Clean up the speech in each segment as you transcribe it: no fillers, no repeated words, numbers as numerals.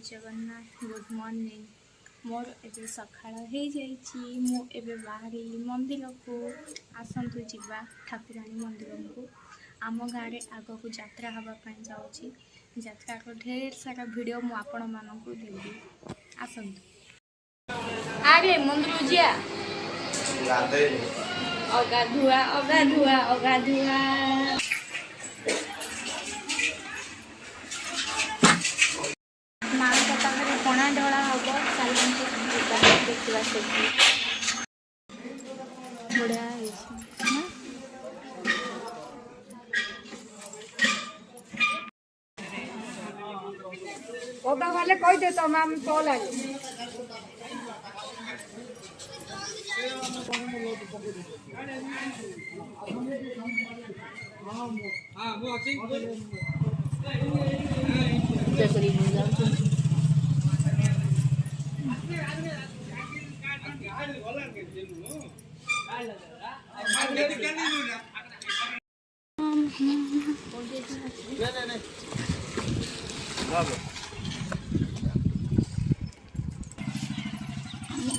Jagannath good morning मोर एबे सकाळ हो जाइए मुझे बाहर मंदिर को आसतु जावा ठाकुराणी मंदिर को आम गाँव में आग को यात्रा हाँपाई जाऊँगी यात्रा ढेर सारा वीडियो मु आपण मानक देवी आसतु आगे मंदिर जिया अगाधुआ अगाधुआ अगाधुआ पणा ढला हम चलते देखा से बढ़िया ओदा वाले कह दे तो मैम तो लागे हां वो अच्छी जकरी हो जाऊ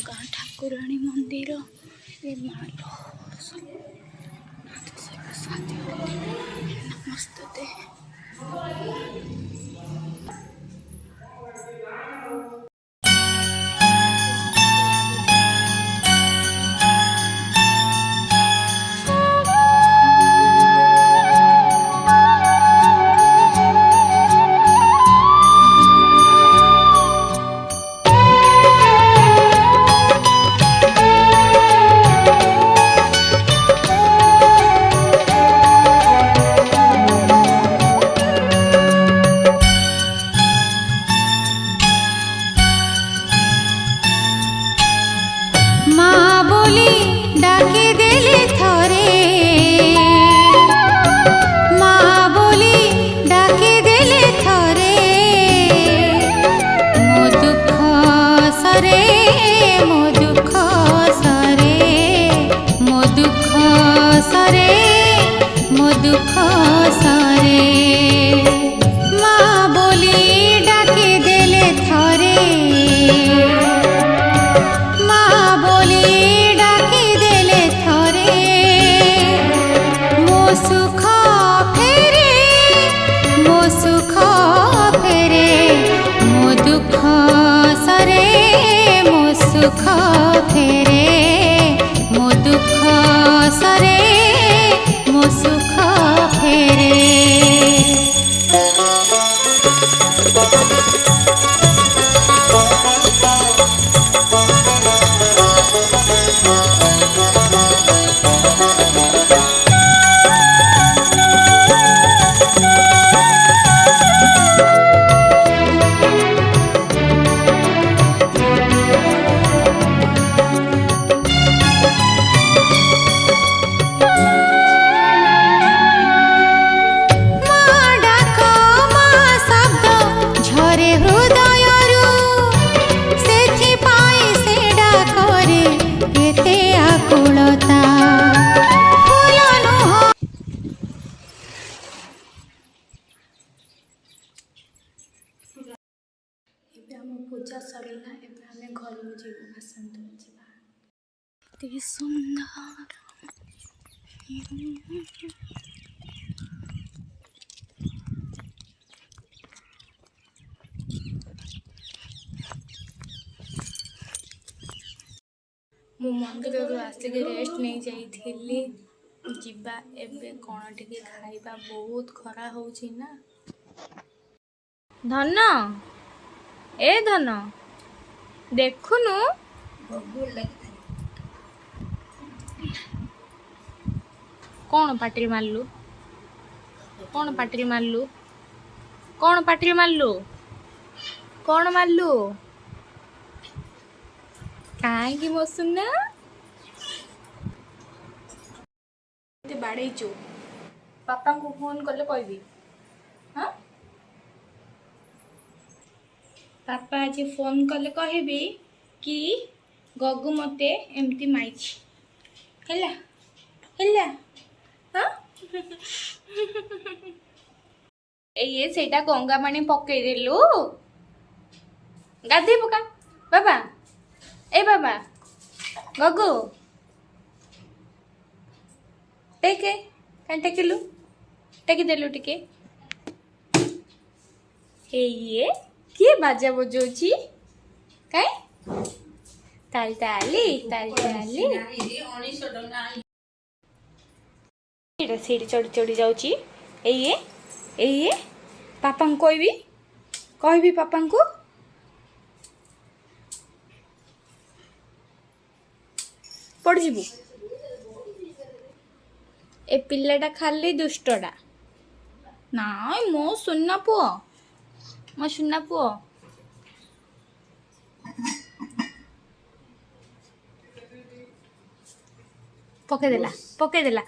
गाँ ठाकुराणी मंदिर ये मालो नमस्ते पूजा सरला एबे घर को जीवु आसंतु जावा सुंदर मु मंदिर आसिक रेस्ट नहीं जाइली जीवा एबे कौन टिके खाइबा बहुत खरा होची ना धन ए धन देखुनु कौन पाटी मारलु कौन पाटी मारलु कौन पाटी मारलु कौन मारलु कहीं मो सुना बाड़ेचु पापा को फोन कले कहबी हाँ पापा आज फोन कले कहबी कि गगु मते एमती माइची हैला हैला हाँ ये सेटा गंगा पानी पकई देलु ଗାଧେଇ ପକା ବାବା ଏ ବାବା ଗଗୁ ଟେକେ କାଇଁ ଟେକିଲୁ ଟେକିଦେଲୁ ଟିକେ ଇଏ କିଏ ବାଜା ବଜାଉଛି କାଇଁ ତାଲି ତାଲି ତାଲି ତାଲି ଏଇଟା ସିଡ଼ି ଚଢ଼ି ଚଢ଼ି ଯାଉଛି ଏଇଏ ପାପାଙ୍କୁ କହିବି ପାପାଙ୍କୁ ପଡ଼ିଯିବୁ ଏ ପିଲାଟା ଖାଲି ଦୁଷ୍ଟଟା ନାଇଁ ମୋ ସୁନା ପୁଅ ପକେଇଦେଲା